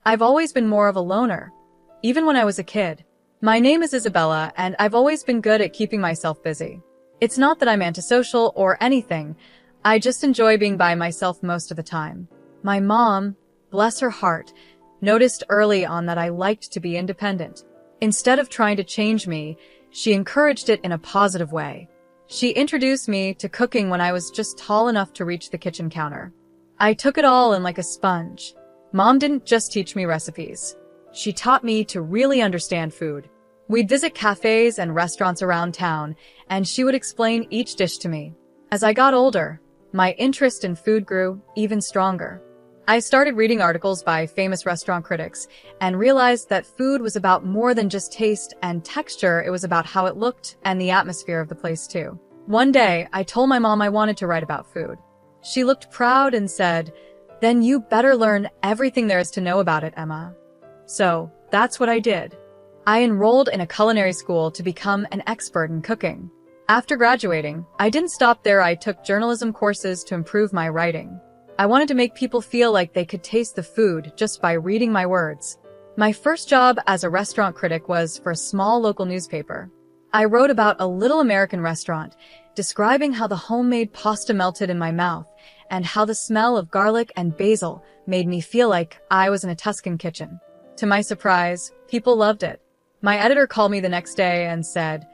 I've always been more of a loner, even when I was a kid. My name is Isabella, and I've always been good at keeping myself busy. It's not that I'm antisocial or anything. I just enjoy being by myself most of the time. My mom, bless her heart, noticed early on that I liked to be independent. Instead of trying to change me, she encouraged it in a positive way. She introduced me to cooking when I was just tall enough to reach the kitchen counter. I took it all in like a sponge. Mom didn't just teach me recipes. She taught me to really understand food. We'd visit cafes and restaurants around town, and she would explain each dish to me. As I got older, my interest in food grew even stronger. I started reading articles by famous restaurant critics and realized that food was about more than just taste and texture. It was about how it looked and the atmosphere of the place too. One day, I told my mom I wanted to write about food. She looked proud and said, "Then you better learn everything there is to know about it, Emma." So, that's what I did. I enrolled in a culinary school to become an expert in cooking. After graduating, I didn't stop there. I took journalism courses to improve my writing. I wanted to make people feel like they could taste the food just by reading my words. My first job as a restaurant critic was for a small local newspaper. I wrote about a little American restaurant, describing how the homemade pasta melted in my mouth and how the smell of garlic and basil made me feel like I was in a Tuscan kitchen. To my surprise, people loved it. My editor called me the next day and said,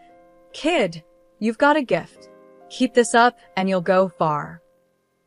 "Kid, you've got a gift. Keep this up and you'll go far."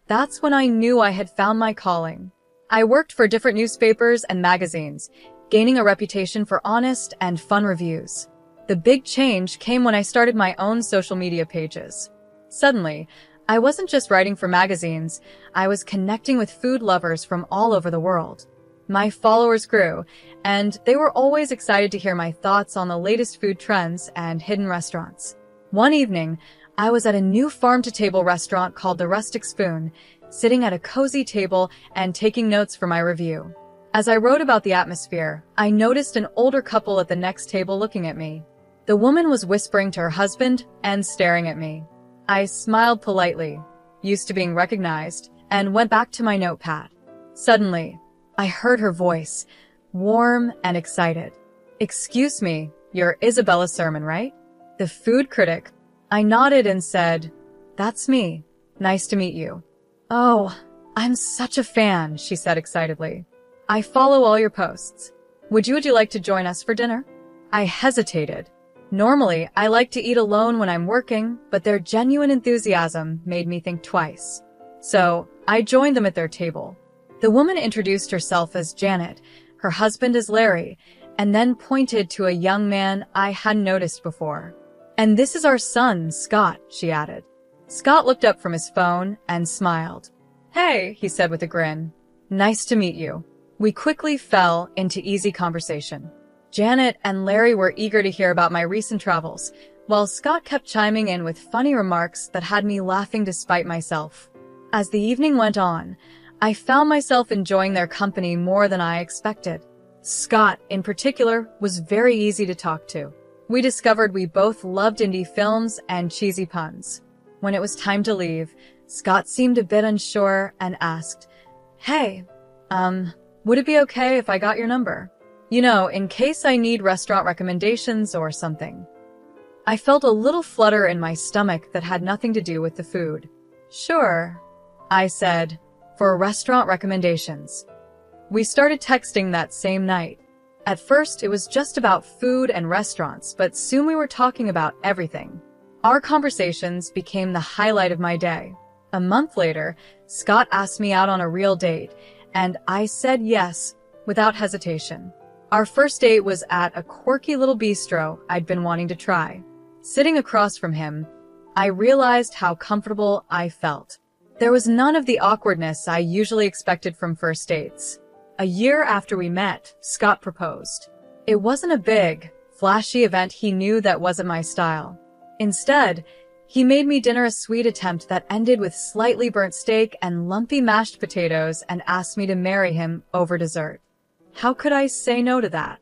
That's when I knew I had found my calling. I worked for different newspapers and magazines, gaining a reputation for honest and fun reviews. The big change came when I started my own social media pages. Suddenly, I wasn't just writing for magazines, I was connecting with food lovers from all over the world. My followers grew, and they were always excited to hear my thoughts on the latest food trends and hidden restaurants. One evening, I was at a new farm-to-table restaurant called the Rustic Spoon, sitting at a cozy table and taking notes for my review. As I wrote about the atmosphere, I noticed an older couple at the next table looking at me. The woman was whispering to her husband and staring at me. I smiled politely, used to being recognized, and went back to my notepad. Suddenly, I heard her voice, warm and excited. "Excuse me, you're Isabella Sermon, right? The food critic." I nodded and said, "That's me. Nice to meet you." "Oh, I'm such a fan," she said excitedly. "I follow all your posts. Would you like to join us for dinner?" I hesitated. Normally, I like to eat alone when I'm working, but their genuine enthusiasm made me think twice. So, I joined them at their table. The woman introduced herself as Janet, her husband as Larry, and then pointed to a young man I hadn't noticed before. "And this is our son, Scott," she added. Scott looked up from his phone and smiled. "Hey," he said with a grin. "Nice to meet you." We quickly fell into easy conversation. Janet and Larry were eager to hear about my recent travels, while Scott kept chiming in with funny remarks that had me laughing despite myself. As the evening went on, I found myself enjoying their company more than I expected. Scott, in particular, was very easy to talk to. We discovered we both loved indie films and cheesy puns. When it was time to leave, Scott seemed a bit unsure and asked, "Hey, would it be okay if I got your number? You know, in case I need restaurant recommendations or something." I felt a little flutter in my stomach that had nothing to do with the food. "Sure," I said, "for restaurant recommendations." We started texting that same night. At first, it was just about food and restaurants, but soon we were talking about everything. Our conversations became the highlight of my day. A month later, Scott asked me out on a real date, and I said yes, without hesitation. Our first date was at a quirky little bistro I'd been wanting to try. Sitting across from him, I realized how comfortable I felt. There was none of the awkwardness I usually expected from first dates. A year after we met, Scott proposed. It wasn't a big, flashy event. He knew that wasn't my style. Instead, he made me dinner, a sweet attempt that ended with slightly burnt steak and lumpy mashed potatoes, and asked me to marry him over dessert. How could I say no to that?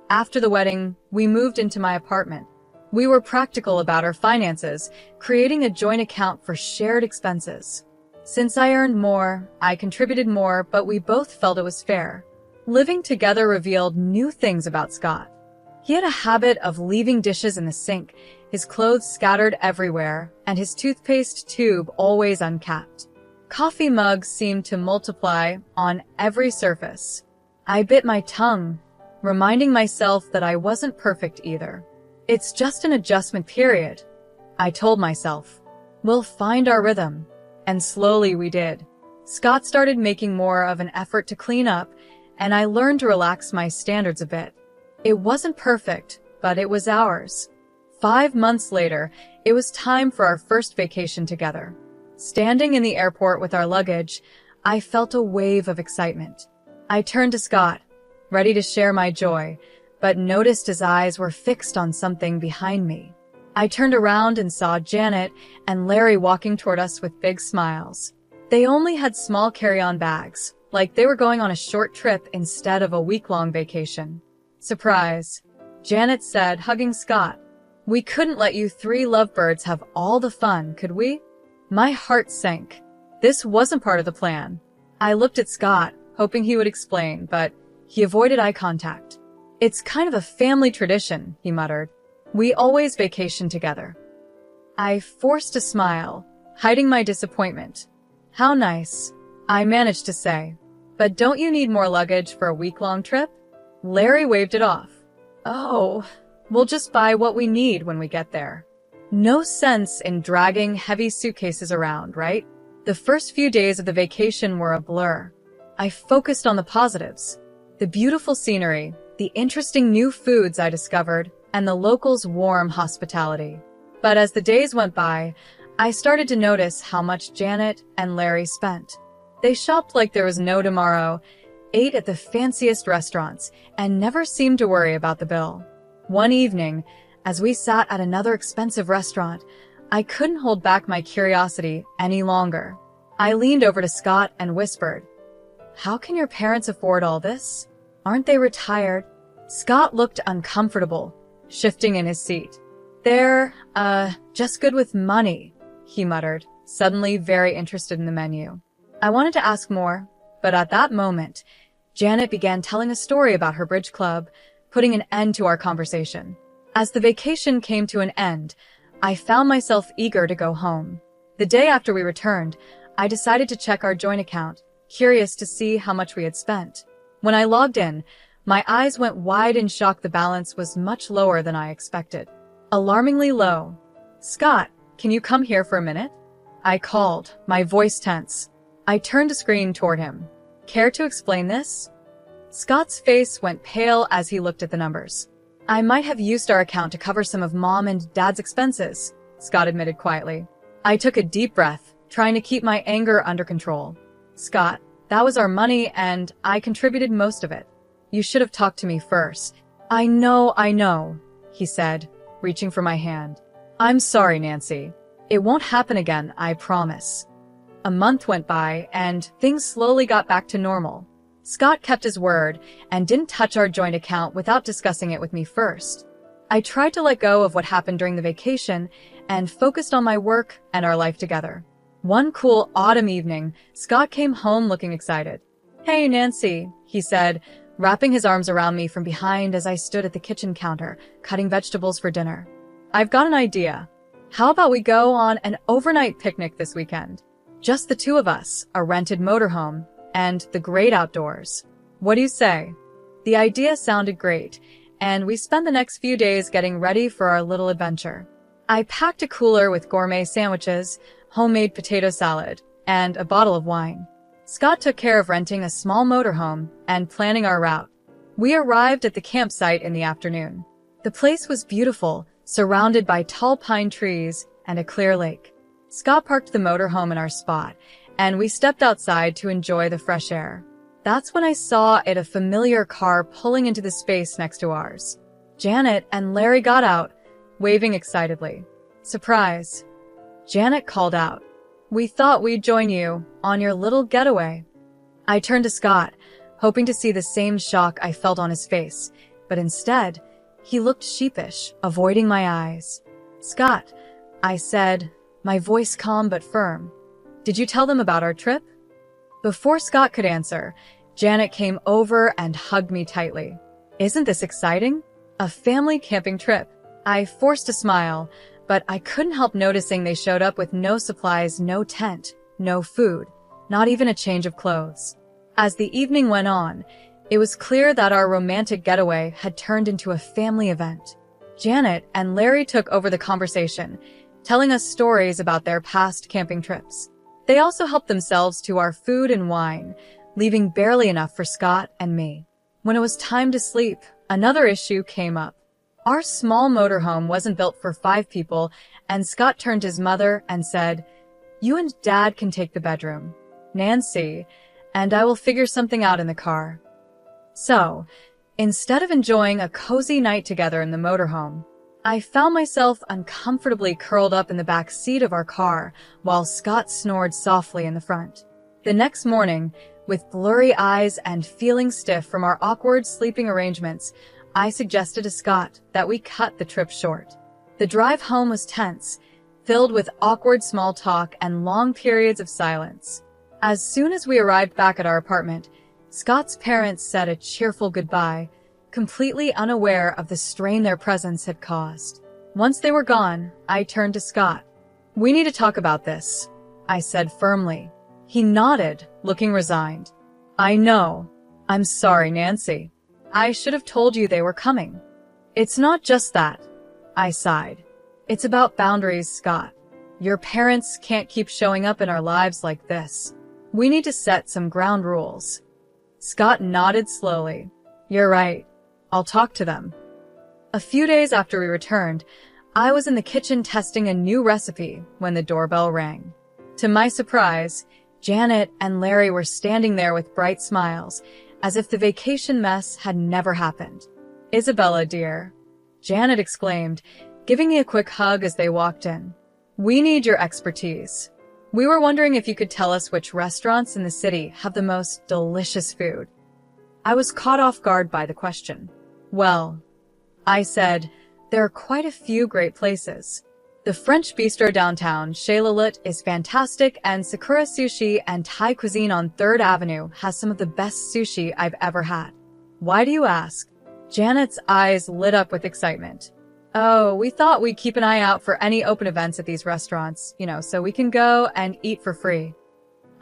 After the wedding, we moved into my apartment. We were practical about our finances, creating a joint account for shared expenses. Since I earned more, I contributed more, but we both felt it was fair. Living together revealed new things about Scott. He had a habit of leaving dishes in the sink, his clothes scattered everywhere, and his toothpaste tube always uncapped. Coffee mugs seemed to multiply on every surface. I bit my tongue, reminding myself that I wasn't perfect either. It's just an adjustment period, I told myself. We'll find our rhythm. And slowly we did. Scott started making more of an effort to clean up, and I learned to relax my standards a bit. It wasn't perfect, but it was ours. 5 months later, it was time for our first vacation together. Standing in the airport with our luggage, I felt a wave of excitement. I turned to Scott, ready to share my joy, but noticed his eyes were fixed on something behind me. I turned around and saw Janet and Larry walking toward us with big smiles. They only had small carry-on bags, like they were going on a short trip instead of a week-long vacation. Surprise, Janet said, hugging Scott. We couldn't let you 3 lovebirds have all the fun, could we? My heart sank. This wasn't part of the plan. I looked at Scott, hoping he would explain, but he avoided eye contact. It's kind of a family tradition, he muttered. We always vacation together. I forced a smile, hiding my disappointment. How nice, I managed to say. But don't you need more luggage for a week-long trip? Larry waved it off. Oh, we'll just buy what we need when we get there. No sense in dragging heavy suitcases around, right? The first few days of the vacation were a blur. I focused on the positives. The beautiful scenery, the interesting new foods I discovered, and the locals' warm hospitality. But as the days went by, I started to notice how much Janet and Larry spent. They shopped like there was no tomorrow, ate at the fanciest restaurants, and never seemed to worry about the bill. One evening, as we sat at another expensive restaurant, I couldn't hold back my curiosity any longer. I leaned over to Scott and whispered, "How can your parents afford all this? Aren't they retired?" Scott looked uncomfortable, shifting in his seat. "They're, just good with money," he muttered, suddenly very interested in the menu. I wanted to ask more, but at that moment, Janet began telling a story about her bridge club, putting an end to our conversation. As the vacation came to an end, I found myself eager to go home. The day after we returned, I decided to check our joint account, curious to see how much we had spent. When I logged in, my eyes went wide in shock. The balance was much lower than I expected. Alarmingly low. "Scott, can you come here for a minute?" I called, my voice tense. I turned the screen toward him. "Care to explain this?" Scott's face went pale as he looked at the numbers. "I might have used our account to cover some of Mom and Dad's expenses," Scott admitted quietly. I took a deep breath, trying to keep my anger under control. "Scott, that was our money and I contributed most of it. You should have talked to me first." I know, he said, reaching for my hand. "I'm sorry, Nancy. It won't happen again, I promise." A month went by, and things slowly got back to normal. Scott kept his word and didn't touch our joint account without discussing it with me first. I tried to let go of what happened during the vacation and focused on my work and our life together. One cool autumn evening, Scott came home looking excited. "Hey, Nancy," he said, wrapping his arms around me from behind as I stood at the kitchen counter, cutting vegetables for dinner. "I've got an idea. How about we go on an overnight picnic this weekend? Just the 2 of us, a rented motorhome, and the great outdoors. What do you say?" The idea sounded great, and we spent the next few days getting ready for our little adventure. I packed a cooler with gourmet sandwiches, homemade potato salad, and a bottle of wine. Scott took care of renting a small motorhome and planning our route. We arrived at the campsite in the afternoon. The place was beautiful, surrounded by tall pine trees and a clear lake. Scott parked the motorhome in our spot, and we stepped outside to enjoy the fresh air. That's when I saw a familiar car pulling into the space next to ours. Janet and Larry got out, waving excitedly. "Surprise," Janet called out. "We thought we'd join you on your little getaway." I turned to Scott, hoping to see the same shock I felt on his face, but instead, he looked sheepish, avoiding my eyes. "Scott," I said, my voice calm but firm, "did you tell them about our trip?" Before Scott could answer, Janet came over and hugged me tightly. Isn't this exciting? A family camping trip. I forced a smile, but I couldn't help noticing they showed up with no supplies, no tent, no food, not even a change of clothes. As the evening went on, it was clear that our romantic getaway had turned into a family event. Janet and Larry took over the conversation, telling us stories about their past camping trips. They also helped themselves to our food and wine, leaving barely enough for Scott and me. When it was time to sleep, another issue came up. Our small motorhome wasn't built for 5 people, and Scott turned to his mother and said, "You and Dad can take the bedroom, Nancy, and I will figure something out in the car." So, instead of enjoying a cozy night together in the motorhome, I found myself uncomfortably curled up in the back seat of our car while Scott snored softly in the front. The next morning, with blurry eyes and feeling stiff from our awkward sleeping arrangements, I suggested to Scott that we cut the trip short. The drive home was tense, filled with awkward small talk and long periods of silence. As soon as we arrived back at our apartment, Scott's parents said a cheerful goodbye, completely unaware of the strain their presence had caused. Once they were gone, I turned to Scott. "We need to talk about this," I said firmly. He nodded, looking resigned. "I know. I'm sorry, Nancy. I should have told you they were coming." "It's not just that," I sighed. "It's about boundaries, Scott. Your parents can't keep showing up in our lives like this. We need to set some ground rules." Scott nodded slowly. "You're right. I'll talk to them." A few days after we returned, I was in the kitchen testing a new recipe when the doorbell rang. To my surprise, Janet and Larry were standing there with bright smiles, as if the vacation mess had never happened. "Isabella, dear," Janet exclaimed, giving me a quick hug as they walked in. "We need your expertise. We were wondering if you could tell us which restaurants in the city have the most delicious food." I was caught off guard by the question. "Well," I said, "there are quite a few great places. The French bistro downtown, Chez Lilith, is fantastic, and Sakura Sushi and Thai cuisine on 3rd Avenue has some of the best sushi I've ever had." "Why do you ask?" Janet's eyes lit up with excitement. "Oh, we thought we'd keep an eye out for any open events at these restaurants, so we can go and eat for free."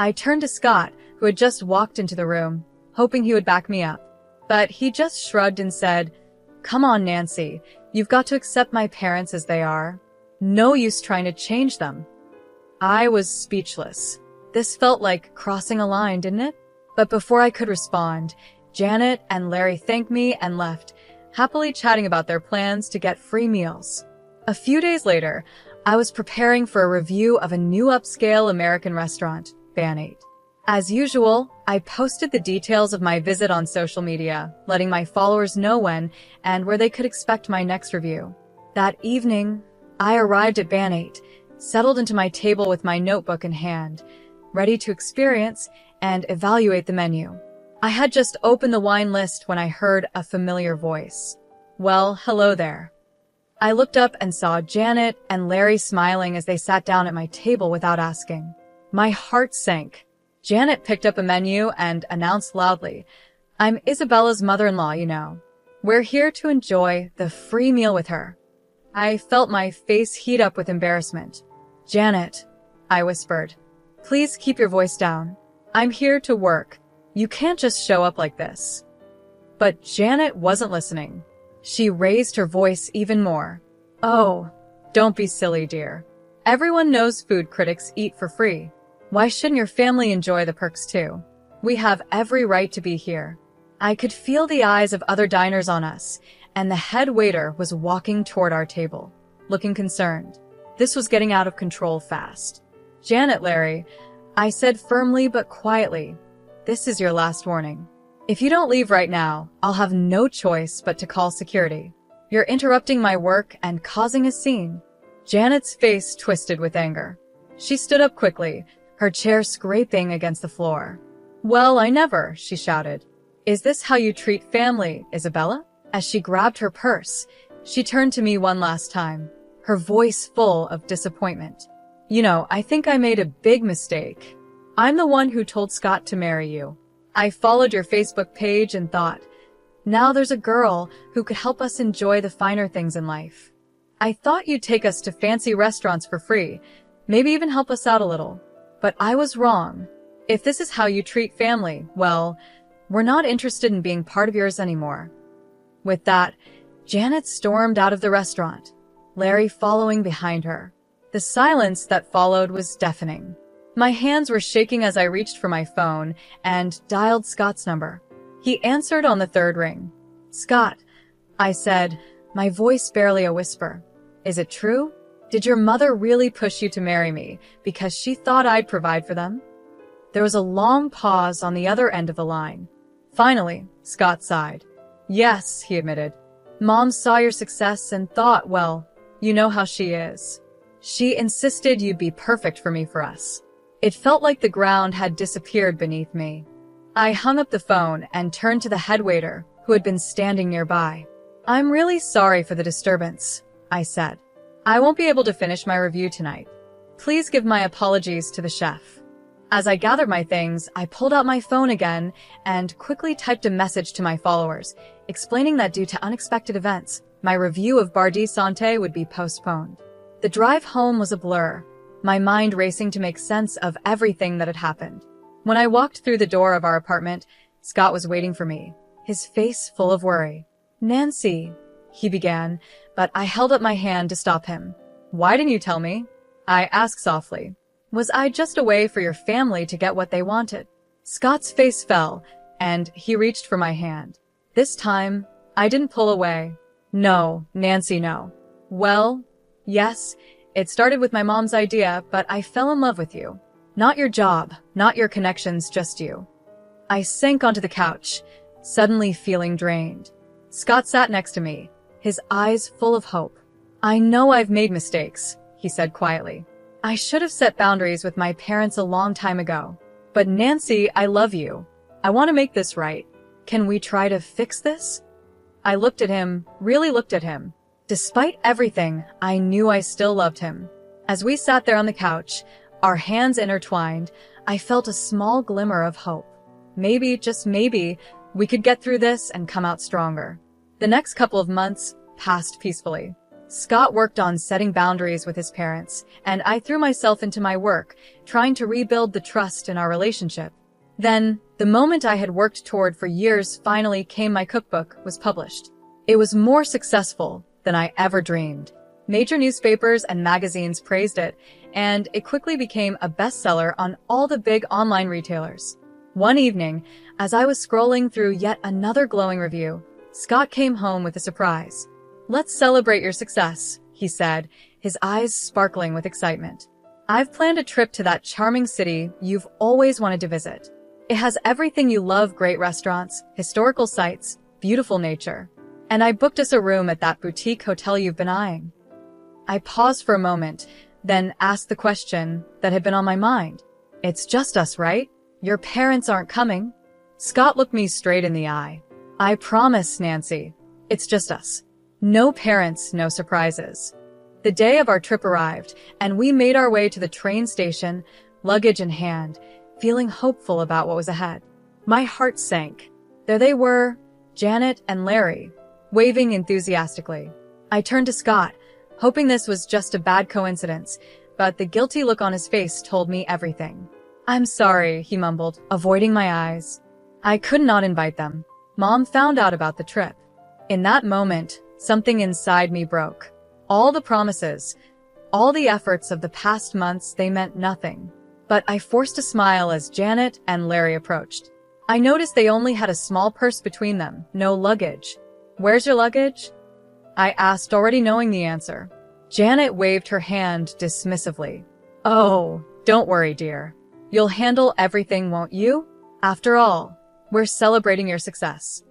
I turned to Scott, who had just walked into the room, hoping he would back me up. But he just shrugged and said, "Come on, Nancy, you've got to accept my parents as they are. No use trying to change them." I was speechless. This felt like crossing a line, didn't it? But before I could respond, Janet and Larry thanked me and left, happily chatting about their plans to get free meals. A few days later, I was preparing for a review of a new upscale American restaurant, Ban 8. As usual, I posted the details of my visit on social media, letting my followers know when and where they could expect my next review. That evening, I arrived at Ban 8, settled into my table with my notebook in hand, ready to experience and evaluate the menu. I had just opened the wine list when I heard a familiar voice. "Well, hello there." I looked up and saw Janet and Larry smiling as they sat down at my table without asking. My heart sank. Janet picked up a menu and announced loudly, "I'm Isabella's mother-in-law, We're here to enjoy the free meal with her." I felt my face heat up with embarrassment. "Janet," I whispered, "please keep your voice down. I'm here to work. You can't just show up like this." But Janet wasn't listening. She raised her voice even more. "Oh, don't be silly, dear. Everyone knows food critics eat for free. Why shouldn't your family enjoy the perks too? We have every right to be here." I could feel the eyes of other diners on us, and the head waiter was walking toward our table, looking concerned. This was getting out of control fast. "Janet, Larry," I said firmly but quietly, "this is your last warning. If you don't leave right now, I'll have no choice but to call security. You're interrupting my work and causing a scene." Janet's face twisted with anger. She stood up quickly, her chair scraping against the floor. "Well, I never," she shouted. "Is this how you treat family, Isabella?" As she grabbed her purse, she turned to me one last time, her voice full of disappointment. "I think I made a big mistake. I'm the one who told Scott to marry you. I followed your Facebook page and thought, now there's a girl who could help us enjoy the finer things in life. I thought you'd take us to fancy restaurants for free, maybe even help us out a little. But I was wrong. If this is how you treat family, well, we're not interested in being part of yours anymore. With that, Janet stormed out of the restaurant, Larry following behind her. The silence that followed was deafening. My hands were shaking as I reached for my phone and dialed Scott's number. He answered on the third ring. "Scott," I said, my voice barely a whisper. "Is it true? Did your mother really push you to marry me because she thought I'd provide for them?" There was a long pause on the other end of the line. Finally, Scott sighed. "Yes," he admitted. "Mom saw your success and thought, well, you know how she is. She insisted you'd be perfect for us." It felt like the ground had disappeared beneath me. I hung up the phone and turned to the head waiter, who had been standing nearby. "I'm really sorry for the disturbance," I said. "I won't be able to finish my review tonight. Please give my apologies to the chef." As I gathered my things, I pulled out my phone again and quickly typed a message to my followers, explaining that due to unexpected events, my review of Bar di Sante would be postponed. The drive home was a blur, my mind racing to make sense of everything that had happened. When I walked through the door of our apartment, Scott was waiting for me, his face full of worry. "Nancy," he began, but I held up my hand to stop him. "Why didn't you tell me?" I asked softly. "Was I just a way for your family to get what they wanted?" Scott's face fell, and he reached for my hand. This time, I didn't pull away. "No, Nancy, no." "Well, yes, it started with my mom's idea, but I fell in love with you. Not your job, not your connections, just you." I sank onto the couch, suddenly feeling drained. Scott sat next to me, his eyes full of hope. "I know I've made mistakes," he said quietly. "I should have set boundaries with my parents a long time ago. But Nancy, I love you. I want to make this right. Can we try to fix this?" I looked at him, really looked at him. Despite everything, I knew I still loved him. As we sat there on the couch, our hands intertwined, I felt a small glimmer of hope. Maybe, just maybe, we could get through this and come out stronger. The next couple of months passed peacefully. Scott worked on setting boundaries with his parents, and I threw myself into my work, trying to rebuild the trust in our relationship. Then, the moment I had worked toward for years finally came. My cookbook was published. It was more successful than I ever dreamed. Major newspapers and magazines praised it, and it quickly became a bestseller on all the big online retailers. One evening, as I was scrolling through yet another glowing review, Scott came home with a surprise. "Let's celebrate your success," he said, his eyes sparkling with excitement. "I've planned a trip to that charming city you've always wanted to visit. It has everything you love: great restaurants, historical sites, beautiful nature. And I booked us a room at that boutique hotel you've been eyeing." I paused for a moment, then asked the question that had been on my mind. "It's just us, right? Your parents aren't coming?" Scott looked me straight in the eye. "I promise, Nancy, it's just us. No parents, no surprises." The day of our trip arrived, and we made our way to the train station, luggage in hand, feeling hopeful about what was ahead. My heart sank. There they were, Janet and Larry, waving enthusiastically. I turned to Scott, hoping this was just a bad coincidence, but the guilty look on his face told me everything. "I'm sorry," he mumbled, avoiding my eyes. "I could not invite them. Mom found out about the trip." In that moment, something inside me broke. All the promises, all the efforts of the past months, they meant nothing. But I forced a smile as Janet and Larry approached. I noticed they only had a small purse between them, no luggage. "Where's your luggage?" I asked, already knowing the answer. Janet waved her hand dismissively. "Oh, don't worry, dear. You'll handle everything, won't you? After all, we're celebrating your success."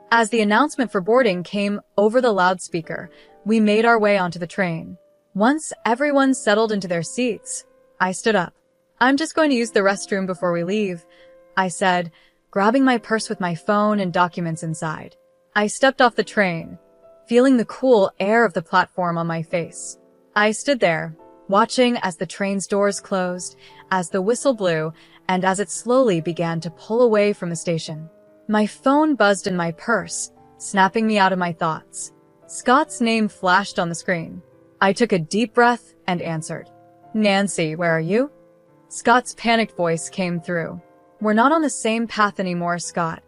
As the announcement for boarding came over the loudspeaker, we made our way onto the train. Once everyone settled into their seats, I stood up. "I'm just going to use the restroom before we leave," I said, grabbing my purse with my phone and documents inside. I stepped off the train, feeling the cool air of the platform on my face. I stood there, watching as the train's doors closed, as the whistle blew, and as it slowly began to pull away from the station, my phone buzzed in my purse, snapping me out of my thoughts. Scott's name flashed on the screen. I took a deep breath and answered. "Nancy, where are you?" Scott's panicked voice came through. "We're not on the same path anymore, Scott,"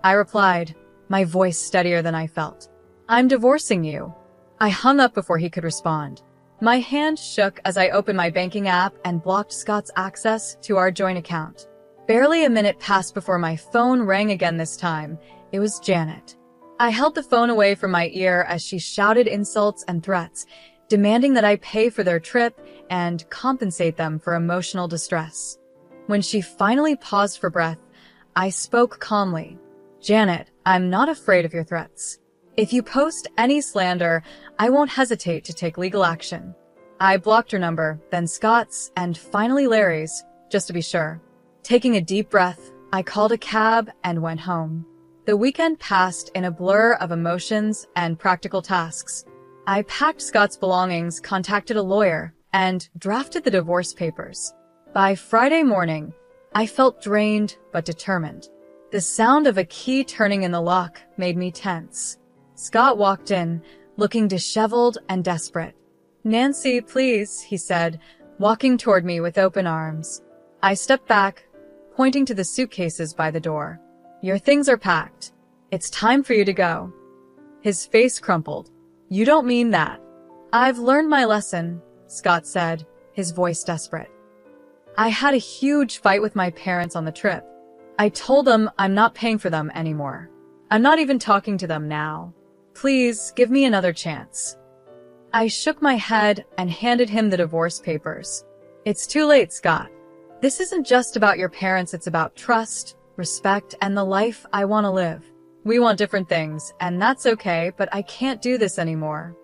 I replied, my voice steadier than I felt. "I'm divorcing you." I hung up before he could respond. My hand shook as I opened my banking app and blocked Scott's access to our joint account. Barely a minute passed before my phone rang again this time. It was Janet. I held the phone away from my ear as she shouted insults and threats, demanding that I pay for their trip and compensate them for emotional distress. When she finally paused for breath, I spoke calmly. "Janet, I'm not afraid of your threats. If you post any slander, I won't hesitate to take legal action." I blocked her number, then Scott's, and finally Larry's, just to be sure. Taking a deep breath, I called a cab and went home. The weekend passed in a blur of emotions and practical tasks. I packed Scott's belongings, contacted a lawyer, and drafted the divorce papers. By Friday morning, I felt drained but determined. The sound of a key turning in the lock made me tense. Scott walked in, looking disheveled and desperate. "Nancy, please," he said, walking toward me with open arms. I stepped back, pointing to the suitcases by the door. "Your things are packed. It's time for you to go." His face crumpled. "You don't mean that." "I've learned my lesson," Scott said, his voice desperate. "I had a huge fight with my parents on the trip. I told them I'm not paying for them anymore. I'm not even talking to them now. Please, give me another chance." I shook my head and handed him the divorce papers. "It's too late, Scott. This isn't just about your parents, it's about trust, respect, and the life I want to live. We want different things, and that's okay, but I can't do this anymore."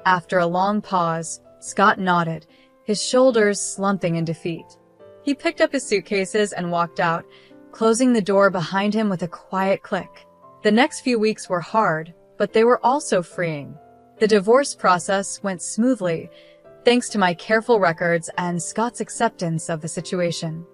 After a long pause, Scott nodded, his shoulders slumping in defeat. He picked up his suitcases and walked out, closing the door behind him with a quiet click. The next few weeks were hard, but they were also freeing. The divorce process went smoothly, thanks to my careful records and Scott's acceptance of the situation.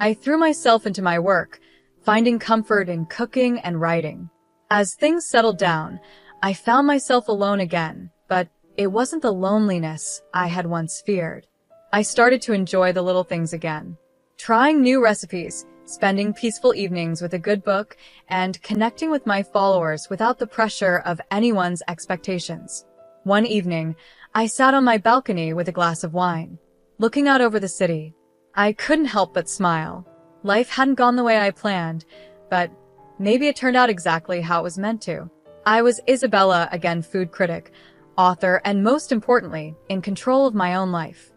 I threw myself into my work, finding comfort in cooking and writing. As things settled down, I found myself alone again, but it wasn't the loneliness I had once feared. I started to enjoy the little things again. Trying new recipes, spending peaceful evenings with a good book, and connecting with my followers without the pressure of anyone's expectations. One evening, I sat on my balcony with a glass of wine, looking out over the city. I couldn't help but smile. Life hadn't gone the way I planned, but maybe it turned out exactly how it was meant to. I was Isabella, again food critic, author, and most importantly, in control of my own life.